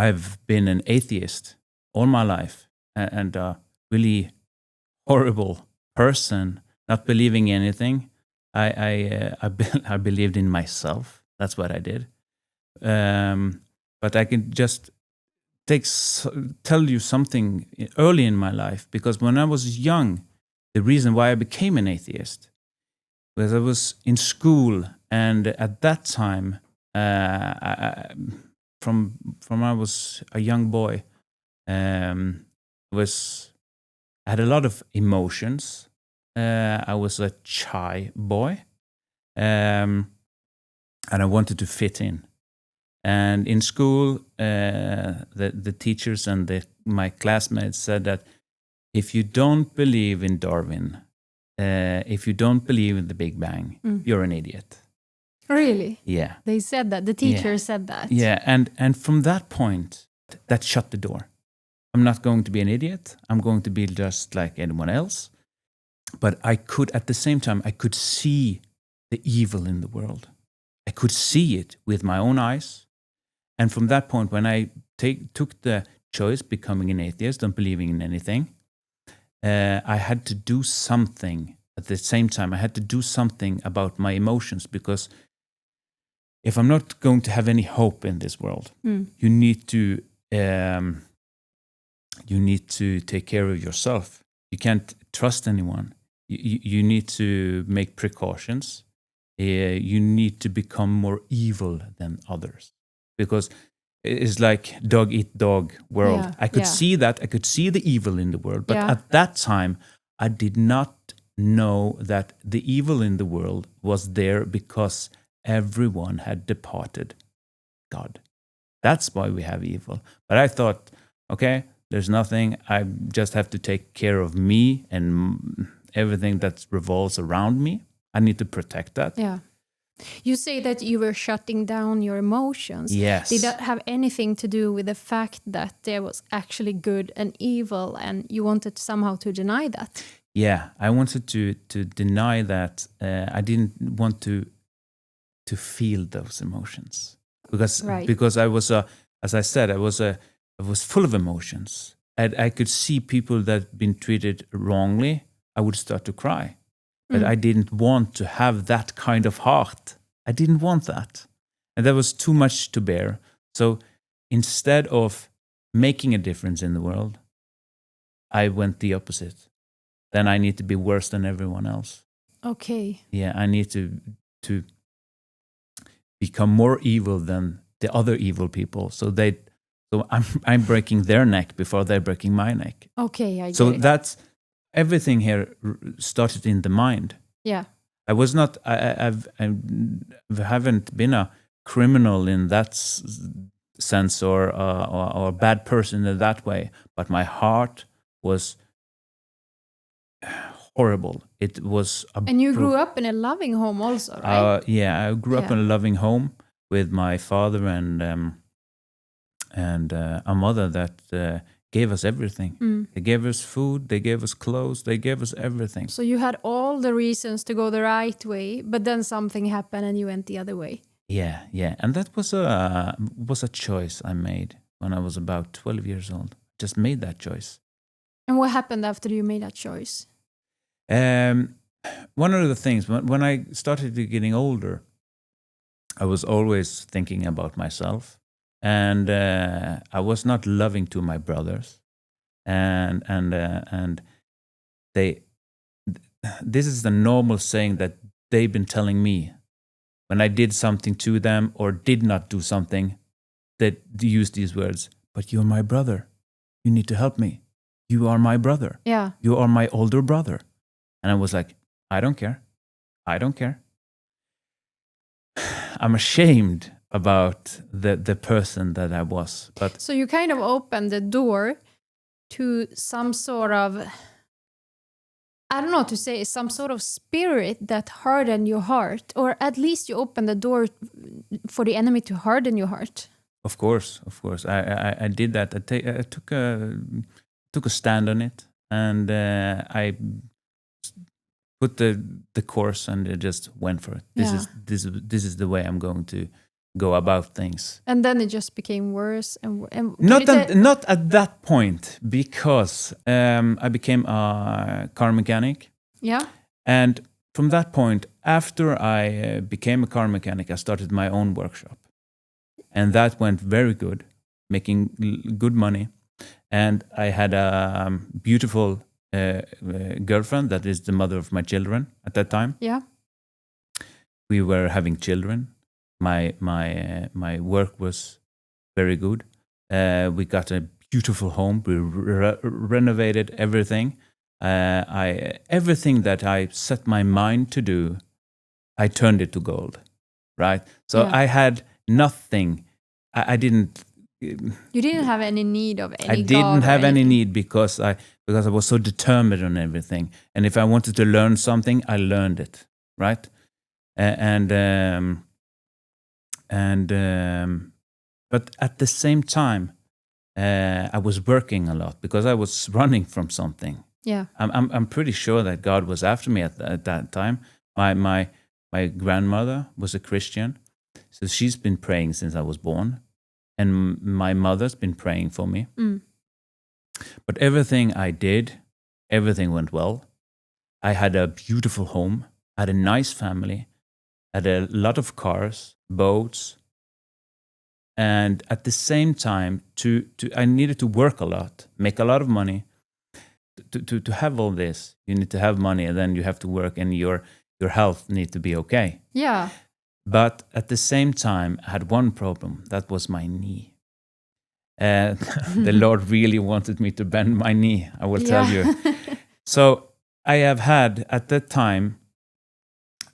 I've been an atheist all my life, and a really horrible person, not believing anything. I believed in myself. That's what I did. But I can just tell you something early in my life, because when I was young, the reason why I became an atheist was I was in school, and at that time, from I was a young boy, I had a lot of emotions. I was a shy boy, and I wanted to fit in. And in school, the teachers and my classmates said that if you don't believe in Darwin, if you don't believe in the Big Bang, you're an idiot. Really? Yeah. They said that. The teacher said that. Yeah, and from that point, that shut the door. I'm not going to be an idiot. I'm going to be just like anyone else. But I could, at the same time, I could see the evil in the world. I could see it with my own eyes. And from that point, when I took the choice, becoming an atheist, not believing in anything, I had to do something at the same time. I had to do something about my emotions, because if I'm not going to have any hope in this world, you need to take care of yourself. You can't trust anyone. You need to make precautions. You need to become more evil than others, because it's like dog eat dog world. Yeah, I could see that. I could see the evil in the world. But at that time, I did not know that the evil in the world was there because everyone had departed God. That's why we have evil. But I thought, okay, there's nothing. I just have to take care of me and everything that revolves around me. I need to protect that. Yeah. You say that you were shutting down your emotions. Yes. Did that have anything to do with the fact that there was actually good and evil, and you wanted somehow to deny that? Yeah, I wanted to deny that. I didn't want to feel those emotions, because I was as I said, I was full of emotions. I could see people that had been treated wrongly. I would start to cry. But I didn't want to have that kind of heart. I didn't want that. And that was too much to bear. So instead of making a difference in the world, I went the opposite. Then I need to be worse than everyone else. Okay. Yeah, I need to become more evil than the other evil people. So I'm breaking their neck before they're breaking my neck. Okay, I get So it. that's everything here started in the mind. Yeah. I was not. I haven't been a criminal in that sense, or a bad person in that way. But my heart was horrible. It was. And you grew up in a loving home, also, right? Yeah, I grew up in a loving home with my father and a mother that gave us everything. They gave us food, they gave us clothes, they gave us everything. So you had all the reasons to go the right way, but then something happened and you went the other way. Yeah, and that was a choice I made when I was about 12 years old. Just made that choice. And what happened after you made that choice? One of the things, when I started getting older, I was always thinking about myself. And I was not loving to my brothers, and they. This is the normal saying that they've been telling me when I did something to them or did not do something. That use these words. But you're my brother. You need to help me. You are my brother. Yeah. You are my older brother. And I was like, I don't care. I don't care. I'm ashamed about the person that I was. But so you kind of opened the door to some sort of, I don't know to say, some sort of spirit that hardened your heart, or at least you opened the door for the enemy to harden your heart. Of course. I did that. I took a stand on it, and I put the course, and I just went for it. This is the way I'm going go about things. And then it just became worse and not at that point, because I became a car mechanic. Yeah. And from that point, after I became a car mechanic, I started my own workshop. And that went very good, making good money. And I had a beautiful girlfriend that is the mother of my children at that time. Yeah. We were having children. My work was very good. We got a beautiful home. We renovated everything. Everything that I set my mind to do, I turned it to gold, right? So I had nothing. I didn't. You didn't have any need of any. I didn't have any need because I was so determined on everything. And if I wanted to learn something, I learned it, right? But at the same time, I was working a lot because I was running from something. Yeah, I'm pretty sure that God was after me at that time. My grandmother was a Christian, so she's been praying since I was born, and my mother's been praying for me. But everything I did, everything went well. I had a beautiful home, I had a nice family, had a lot of cars, boats, and at the same time, I needed to work a lot, make a lot of money. To have all this, you need to have money, and then you have to work, and your health needs to be okay. Yeah. But at the same time, I had one problem. That was my knee. The Lord really wanted me to bend my knee, I will tell you. So I have had, at that time,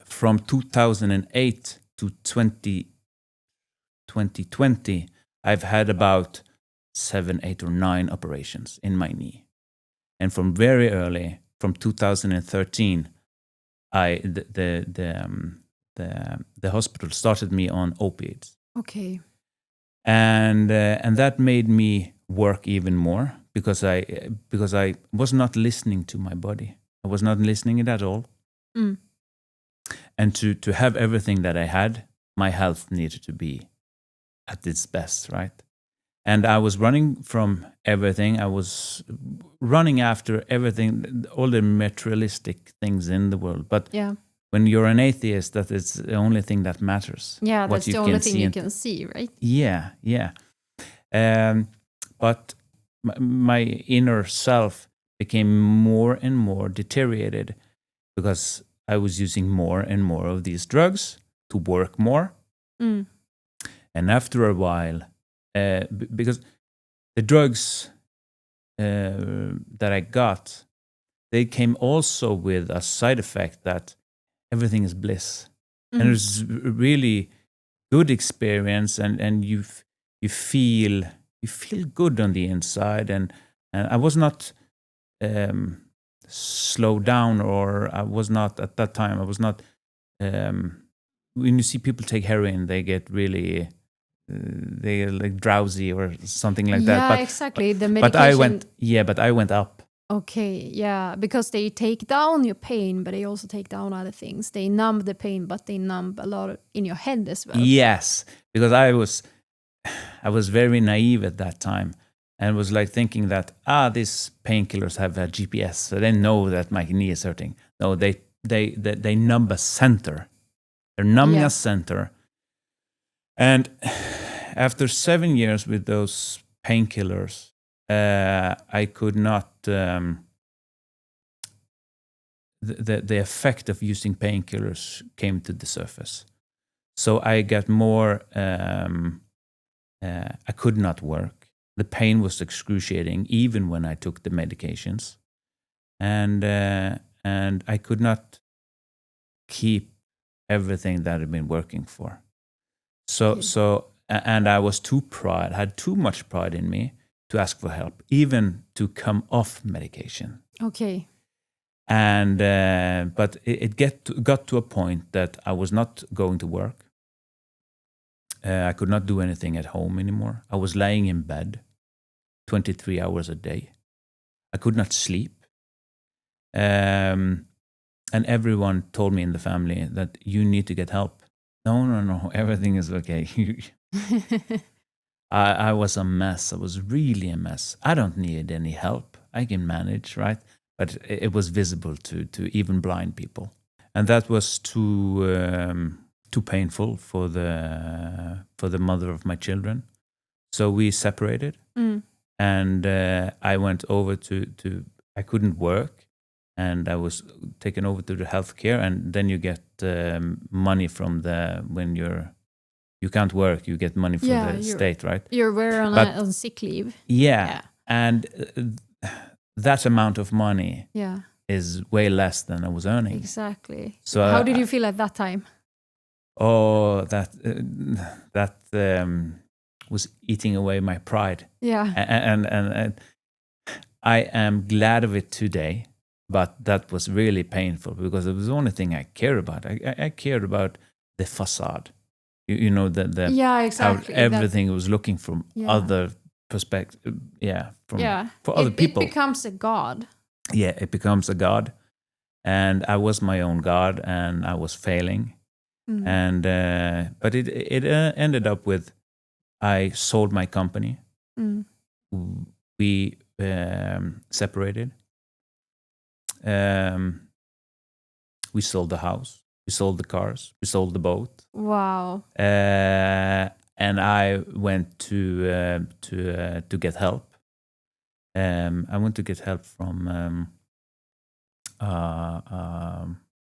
from 2008 to 2020, I've had about 7, 8, or 9 operations in my knee. And from very early, from 2013, the hospital started me on opiates. Okay. And that made me work even more because I was not listening to my body. I was not listening it at all. And to have everything that I had, my health needed to be at its best, right? And I was running from everything. I was running after everything, all the materialistic things in the world. But when you're an atheist, that is the only thing that matters. Yeah, that's the only thing you can see, right? Yeah. But my inner self became more and more deteriorated because I was using more and more of these drugs to work more. And after a while, because the drugs that I got, they came also with a side effect that everything is bliss. And it's a really good experience, and you feel good on the inside. And I was not slowed down, or I was not at that time. I was not. When you see people take heroin, they get really. They're like drowsy or something like that. Yeah, exactly. The medication. But I went up. Okay, yeah, because they take down your pain, but they also take down other things. They numb the pain, but they numb a lot in your head as well. Yes, because I was very naive at that time, and was like thinking that these painkillers have a GPS, so they know that my knee is hurting. No, they numb a center. They're numbing a center. And after 7 years with those painkillers, I could not. The effect of using painkillers came to the surface. So I got more. I could not work. The pain was excruciating, even when I took the medications, and I could not keep everything that I'd been working for. So and I was had too much pride in me to ask for help, even to come off medication. Okay. And but it got to a point that I was not going to work. I could not do anything at home anymore. I was laying in bed 23 hours a day. I could not sleep. And everyone told me in the family that you need to get help. No. Everything is okay. I was a mess. I was really a mess. I don't need any help. I can manage, right? But it was visible to even blind people, and that was too painful for the mother of my children. So we separated, and I went over to. I couldn't work, and I was taken over to the healthcare, and then you get money from when you can't work, you get money from the state, right? You're on sick leave. Yeah. And that amount of money is way less than I was earning. Exactly. So how did you feel at that time? Oh, that was eating away my pride. Yeah. And I am glad of it today, but that was really painful because it was the only thing I care about. I cared about the facade. You know, the exactly. How everything was looking from other perspective. For other people. It becomes a god. Yeah, it becomes a god. And I was my own god, and I was failing. And but it ended up with I sold my company. We separated. We sold the house. We sold the cars. We sold the boat. Wow. And I went to get help. I went to get help from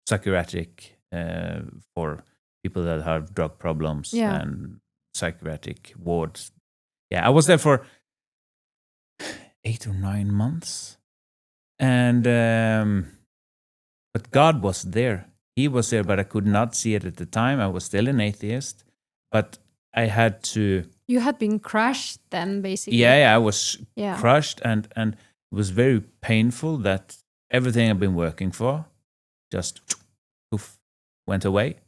psychiatric for people that have drug problems and psychiatric wards. Yeah, I was there for 8 or 9 months, and but God was there. He was there, but I could not see it at the time. I was still an atheist, but I had to. You had been crushed then, basically. Yeah, I was crushed, and it was very painful that everything I've been working for just went away,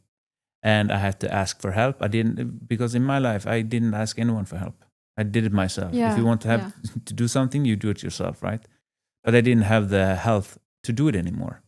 and I had to ask for help. I didn't, because in my life I didn't ask anyone for help. I did it myself. If you want to have to do something, you do it yourself, right? But I didn't have the health to do it anymore.